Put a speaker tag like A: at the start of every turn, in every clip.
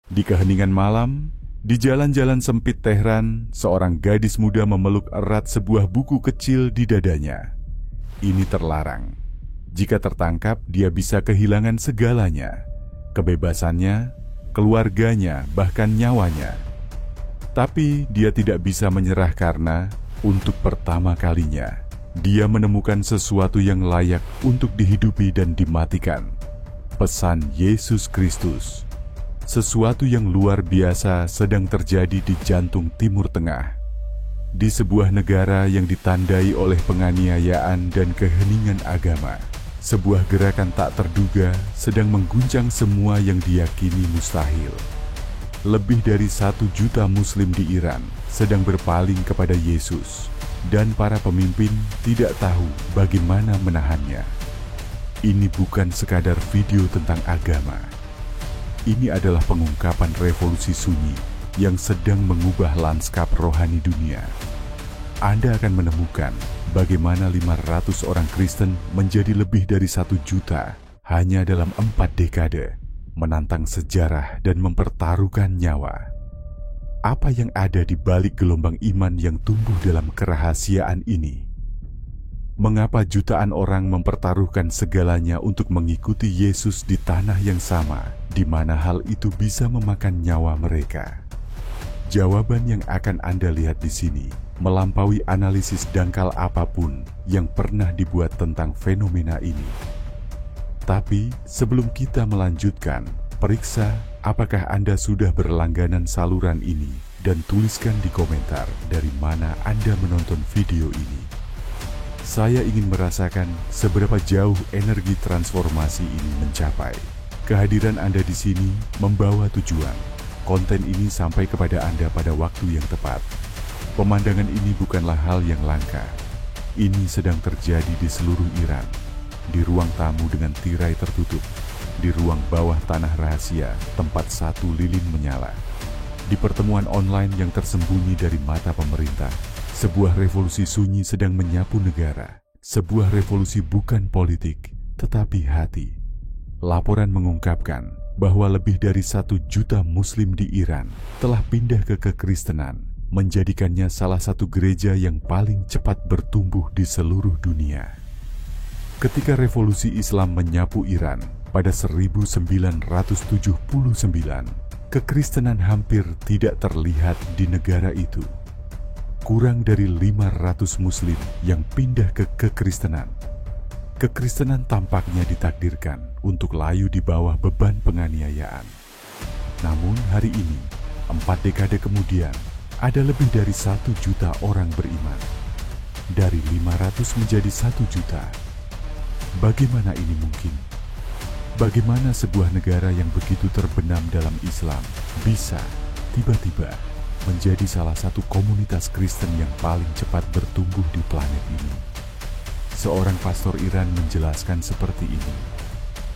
A: Di keheningan malam, di jalan-jalan sempit Tehran, seorang gadis muda memeluk erat sebuah buku kecil di dadanya. Ini terlarang. Jika tertangkap, dia bisa kehilangan segalanya. Kebebasannya, keluarganya, bahkan nyawanya. Tapi dia tidak bisa menyerah karena, untuk pertama kalinya, dia menemukan sesuatu yang layak untuk dihidupi dan dimatikan. Pesan Yesus Kristus. Sesuatu yang luar biasa sedang terjadi di jantung Timur Tengah. Di sebuah negara yang ditandai oleh penganiayaan dan keheningan agama, sebuah gerakan tak terduga sedang mengguncang semua yang diyakini mustahil. Lebih dari 1 juta Muslim di Iran sedang berpaling kepada Yesus, dan para pemimpin tidak tahu bagaimana menahannya. Ini bukan sekadar video tentang agama. Ini adalah pengungkapan revolusi sunyi yang sedang mengubah lanskap rohani dunia. Anda akan menemukan bagaimana 500 orang Kristen menjadi lebih dari 1 juta hanya dalam 4 dekade, menantang sejarah dan mempertaruhkan nyawa. Apa yang ada di balik gelombang iman yang tumbuh dalam kerahasiaan ini? Mengapa jutaan orang mempertaruhkan segalanya untuk mengikuti Yesus di tanah yang sama, di mana hal itu bisa memakan nyawa mereka? Jawaban yang akan Anda lihat di sini melampaui analisis dangkal apapun yang pernah dibuat tentang fenomena ini. Tapi sebelum kita melanjutkan, periksa apakah Anda sudah berlangganan saluran ini dan tuliskan di komentar dari mana Anda menonton video ini. Saya ingin merasakan seberapa jauh energi transformasi ini mencapai. Kehadiran Anda di sini membawa tujuan. Konten ini sampai kepada Anda pada waktu yang tepat. Pemandangan ini bukanlah hal yang langka. Ini sedang terjadi di seluruh Iran. Di ruang tamu dengan tirai tertutup. Di ruang bawah tanah rahasia, tempat satu lilin menyala. Di pertemuan online yang tersembunyi dari mata pemerintah. Sebuah revolusi sunyi sedang menyapu negara. Sebuah revolusi bukan politik, tetapi hati. Laporan mengungkapkan bahwa lebih dari 1 juta Muslim di Iran telah pindah ke kekristenan, menjadikannya salah satu gereja yang paling cepat bertumbuh di seluruh dunia. Ketika revolusi Islam menyapu Iran pada 1979, kekristenan hampir tidak terlihat di negara itu. Kurang dari 500 Muslim yang pindah ke kekristenan. Kekristenan tampaknya ditakdirkan untuk layu di bawah beban penganiayaan. Namun hari ini, 4 dekade kemudian, ada lebih dari 1 juta orang beriman. Dari 500 menjadi 1 juta. Bagaimana ini mungkin? Bagaimana sebuah negara yang begitu terbenam dalam Islam bisa tiba-tiba menjadi salah satu komunitas Kristen yang paling cepat bertumbuh di planet ini? Seorang pastor Iran menjelaskan seperti ini.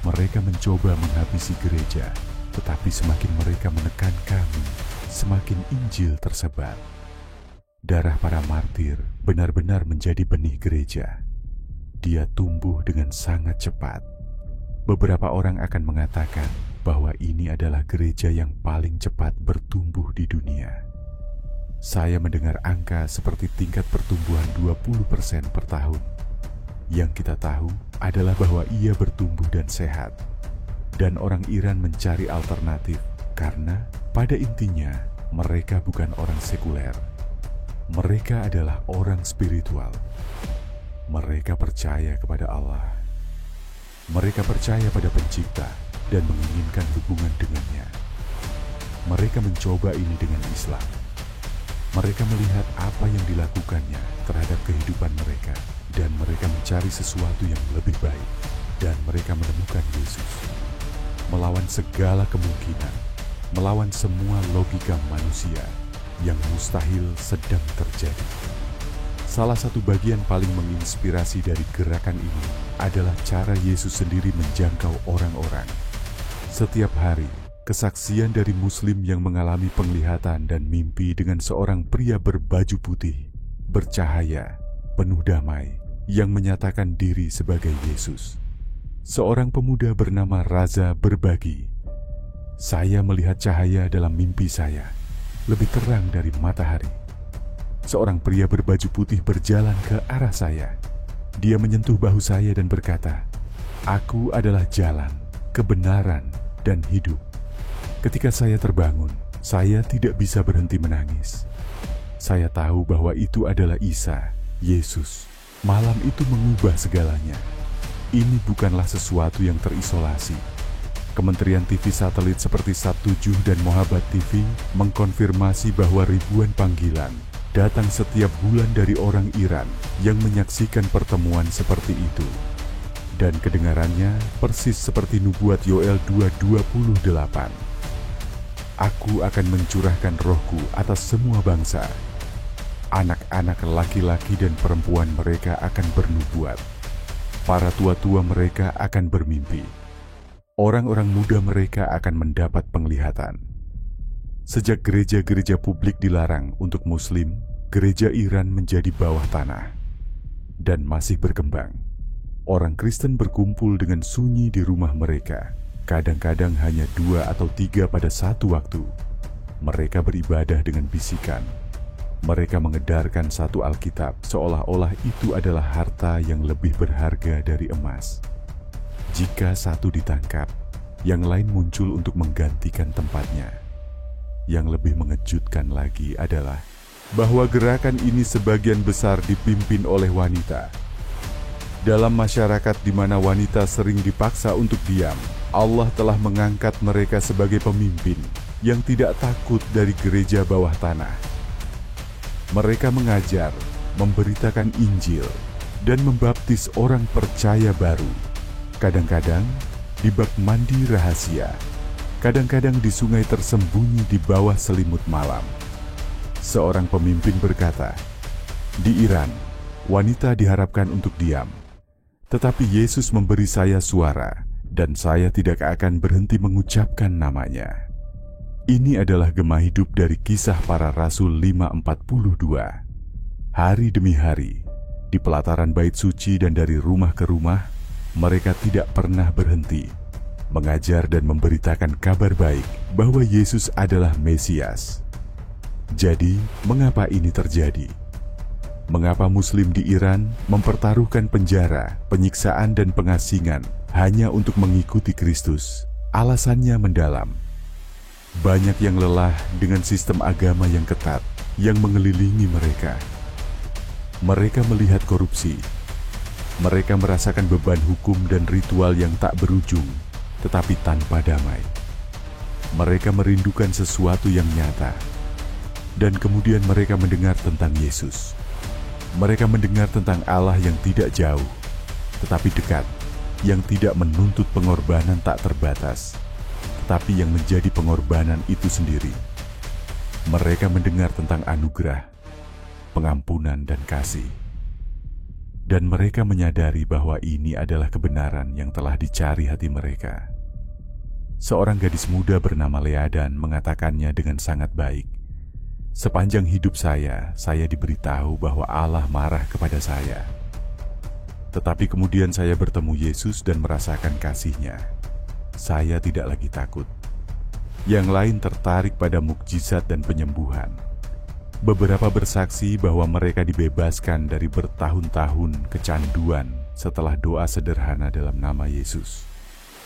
A: Mereka mencoba menghabisi gereja, tetapi semakin mereka menekan kami, semakin Injil tersebar. Darah para martir benar-benar menjadi benih gereja. Dia tumbuh dengan sangat cepat. Beberapa orang akan mengatakan bahwa ini adalah gereja yang paling cepat bertumbuh di dunia. Saya mendengar angka seperti tingkat pertumbuhan 20% per tahun. Yang kita tahu adalah bahwa ia bertumbuh dan sehat. Dan orang Iran mencari alternatif karena pada intinya mereka bukan orang sekuler. Mereka adalah orang spiritual. Mereka percaya kepada Allah. Mereka percaya pada Pencipta dan menginginkan hubungan dengannya. Mereka mencoba ini dengan Islam. Mereka melihat apa yang dilakukannya terhadap kehidupan mereka, dan mereka mencari sesuatu yang lebih baik, dan mereka menemukan Yesus. Melawan segala kemungkinan, melawan semua logika manusia yang mustahil sedang terjadi. Salah satu bagian paling menginspirasi dari gerakan ini adalah cara Yesus sendiri menjangkau orang-orang. Setiap hari, kesaksian dari Muslim yang mengalami penglihatan dan mimpi dengan seorang pria berbaju putih, bercahaya, penuh damai, yang menyatakan diri sebagai Yesus. Seorang pemuda bernama Raza berbagi. Saya melihat cahaya dalam mimpi saya, lebih terang dari matahari. Seorang pria berbaju putih berjalan ke arah saya. Dia menyentuh bahu saya dan berkata, "Aku adalah jalan, kebenaran, dan hidup." Ketika saya terbangun, saya tidak bisa berhenti menangis. Saya tahu bahwa itu adalah Isa, Yesus. Malam itu mengubah segalanya. Ini bukanlah sesuatu yang terisolasi. Kementerian TV satelit seperti Sat7 dan Mohabbat TV mengkonfirmasi bahwa ribuan panggilan datang setiap bulan dari orang Iran yang menyaksikan pertemuan seperti itu. Dan kedengarannya persis seperti nubuat Yoel 2:28. Aku akan mencurahkan rohku atas semua bangsa. Anak-anak laki-laki dan perempuan mereka akan bernubuat. Para tua-tua mereka akan bermimpi. Orang-orang muda mereka akan mendapat penglihatan. Sejak gereja-gereja publik dilarang untuk Muslim, gereja Iran menjadi bawah tanah dan masih berkembang. Orang Kristen berkumpul dengan sunyi di rumah mereka, kadang-kadang hanya 2 atau 3 pada satu waktu. Mereka beribadah dengan bisikan. Mereka mengedarkan satu Alkitab seolah-olah itu adalah harta yang lebih berharga dari emas. Jika satu ditangkap, yang lain muncul untuk menggantikan tempatnya. Yang lebih mengejutkan lagi adalah bahwa gerakan ini sebagian besar dipimpin oleh wanita. Dalam masyarakat di mana wanita sering dipaksa untuk diam, Allah telah mengangkat mereka sebagai pemimpin yang tidak takut dari gereja bawah tanah. Mereka mengajar, memberitakan Injil, dan membaptis orang percaya baru. Kadang-kadang di bak mandi rahasia, kadang-kadang di sungai tersembunyi di bawah selimut malam. Seorang pemimpin berkata, "Di Iran, wanita diharapkan untuk diam. Tetapi Yesus memberi saya suara, dan saya tidak akan berhenti mengucapkan namanya." Ini adalah gema hidup dari Kisah Para Rasul 5:42. Hari demi hari, di pelataran bait suci dan dari rumah ke rumah, mereka tidak pernah berhenti mengajar dan memberitakan kabar baik bahwa Yesus adalah Mesias. Jadi, mengapa ini terjadi? Mengapa Muslim di Iran mempertaruhkan penjara, penyiksaan, dan pengasingan hanya untuk mengikuti Kristus? Alasannya mendalam. Banyak yang lelah dengan sistem agama yang ketat yang mengelilingi mereka. Mereka melihat korupsi. Mereka merasakan beban hukum dan ritual yang tak berujung, tetapi tanpa damai. Mereka merindukan sesuatu yang nyata. Dan kemudian mereka mendengar tentang Yesus. Mereka mendengar tentang Allah yang tidak jauh, tetapi dekat, yang tidak menuntut pengorbanan tak terbatas, tetapi yang menjadi pengorbanan itu sendiri. Mereka mendengar tentang anugerah, pengampunan, dan kasih. Dan mereka menyadari bahwa ini adalah kebenaran yang telah dicari hati mereka. Seorang gadis muda bernama Leadan mengatakannya dengan sangat baik. "Sepanjang hidup saya diberitahu bahwa Allah marah kepada saya. Tetapi kemudian saya bertemu Yesus dan merasakan kasih-Nya. Saya tidak lagi takut." Yang lain tertarik pada mukjizat dan penyembuhan. Beberapa bersaksi bahwa mereka dibebaskan dari bertahun-tahun kecanduan setelah doa sederhana dalam nama Yesus.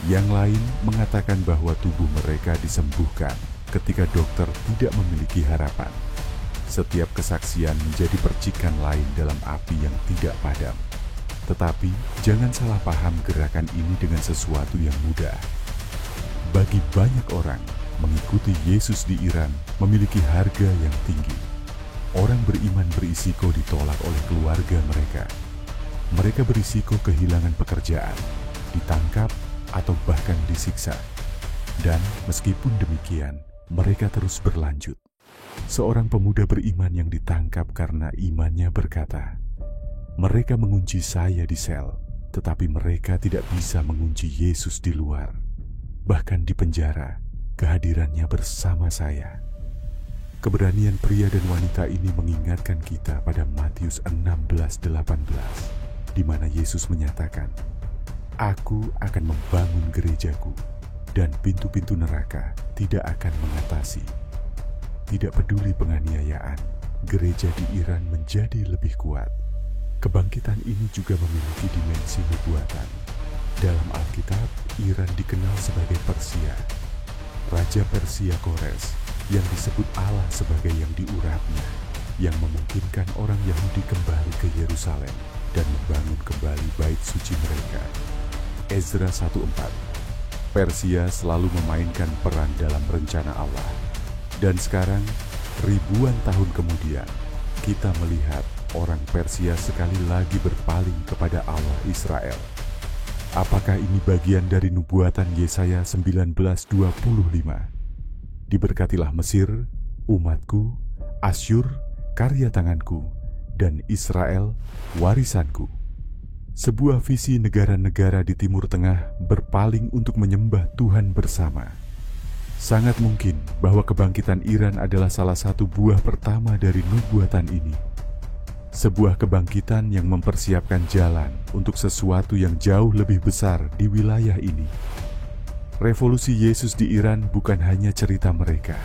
A: Yang lain mengatakan bahwa tubuh mereka disembuhkan ketika dokter tidak memiliki harapan. Setiap kesaksian menjadi percikan lain dalam api yang tidak padam. Tetapi jangan salah paham gerakan ini dengan sesuatu yang mudah. Bagi banyak orang, mengikuti Yesus di Iran memiliki harga yang tinggi. Orang beriman berisiko ditolak oleh keluarga mereka. Mereka berisiko kehilangan pekerjaan, ditangkap, atau bahkan disiksa. Dan meskipun demikian, mereka terus berlanjut. Seorang pemuda beriman yang ditangkap karena imannya berkata, "Mereka mengunci saya di sel, tetapi mereka tidak bisa mengunci Yesus di luar. Bahkan di penjara, kehadirannya bersama saya." Keberanian pria dan wanita ini mengingatkan kita pada Matius 16:18, di mana Yesus menyatakan, "Aku akan membangun gerejaku, dan pintu-pintu neraka tidak akan mengatasi. Tidak peduli penganiayaan, gereja di Iran menjadi lebih kuat. Kebangkitan ini juga memiliki dimensi nubuatan. Dalam Alkitab, Iran dikenal sebagai Persia. Raja Persia Kores, yang disebut Allah sebagai yang diurapi, yang memungkinkan orang Yahudi kembali ke Yerusalem dan membangun kembali bait suci mereka. Ezra 1:4. Persia selalu memainkan peran dalam rencana Allah. Dan sekarang, ribuan tahun kemudian, kita melihat orang Persia sekali lagi berpaling kepada Allah Israel. Apakah ini bagian dari nubuatan Yesaya 19:25? Diberkatilah Mesir, umatku, Asyur, karya tanganku, dan Israel, warisanku. Sebuah visi negara-negara di Timur Tengah berpaling untuk menyembah Tuhan bersama. Sangat mungkin bahwa kebangkitan Iran adalah salah satu buah pertama dari nubuatan ini. Sebuah kebangkitan yang mempersiapkan jalan untuk sesuatu yang jauh lebih besar di wilayah ini. Revolusi Yesus di Iran bukan hanya cerita mereka.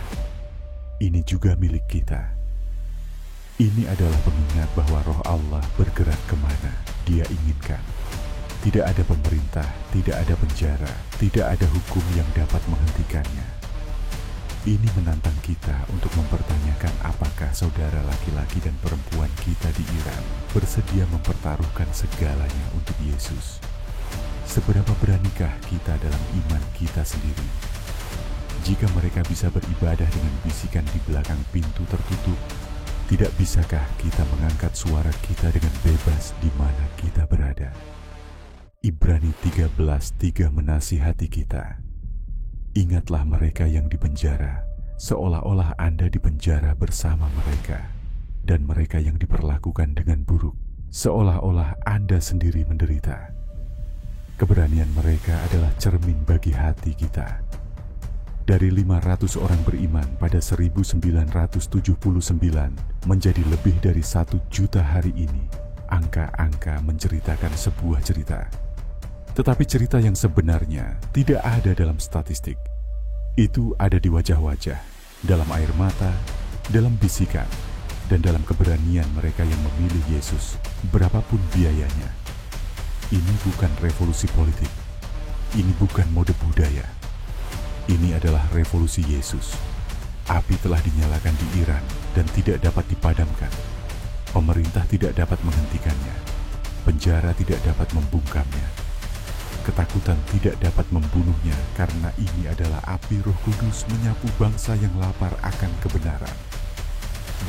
A: Ini juga milik kita. Ini adalah pengingat bahwa Roh Allah bergerak kemana Dia inginkan. Tidak ada pemerintah, tidak ada penjara, tidak ada hukum yang dapat menghentikannya. Ini menantang kita untuk mempertanyakan apakah saudara laki-laki dan perempuan kita di Iran bersedia mempertaruhkan segalanya untuk Yesus. Seberapa beranikah kita dalam iman kita sendiri? Jika mereka bisa beribadah dengan bisikan di belakang pintu tertutup, tidak bisakah kita mengangkat suara kita dengan bebas di mana kita berada? Ibrani 13:3 menasihati kita. Ingatlah mereka yang dipenjara, seolah-olah Anda dipenjara bersama mereka, dan mereka yang diperlakukan dengan buruk, seolah-olah Anda sendiri menderita. Keberanian mereka adalah cermin bagi hati kita. Dari 500 orang beriman pada 1979 menjadi lebih dari 1 juta hari ini, angka-angka menceritakan sebuah cerita. Tetapi cerita yang sebenarnya tidak ada dalam statistik. Itu ada di wajah-wajah, dalam air mata, dalam bisikan, dan dalam keberanian mereka yang memilih Yesus, berapapun biayanya. Ini bukan revolusi politik. Ini bukan mode budaya. Ini adalah revolusi Yesus. Api telah dinyalakan di Iran dan tidak dapat dipadamkan. Pemerintah tidak dapat menghentikannya. Penjara tidak dapat membungkamnya. Ketakutan tidak dapat membunuhnya karena ini adalah api Roh Kudus menyapu bangsa yang lapar akan kebenaran.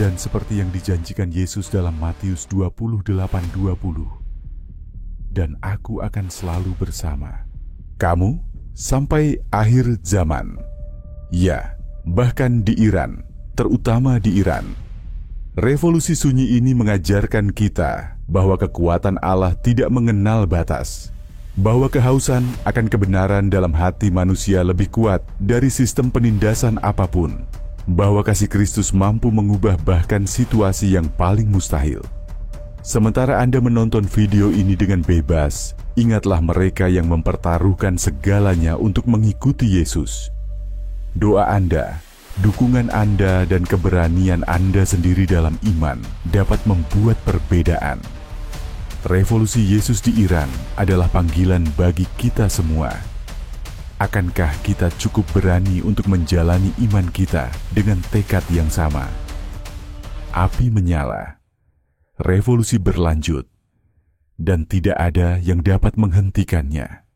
A: Dan seperti yang dijanjikan Yesus dalam Matius 28:20, dan aku akan selalu bersama kamu sampai akhir zaman. Ya, bahkan di Iran, terutama di Iran. Revolusi sunyi ini mengajarkan kita bahwa kekuatan Allah tidak mengenal batas. Bahwa kehausan akan kebenaran dalam hati manusia lebih kuat dari sistem penindasan apapun. Bahwa kasih Kristus mampu mengubah bahkan situasi yang paling mustahil. Sementara Anda menonton video ini dengan bebas, ingatlah mereka yang mempertaruhkan segalanya untuk mengikuti Yesus. Doa Anda, dukungan Anda, dan keberanian Anda sendiri dalam iman dapat membuat perbedaan. Revolusi Yesus di Iran adalah panggilan bagi kita semua. Akankah kita cukup berani untuk menjalani iman kita dengan tekad yang sama? Api menyala, revolusi berlanjut, dan tidak ada yang dapat menghentikannya.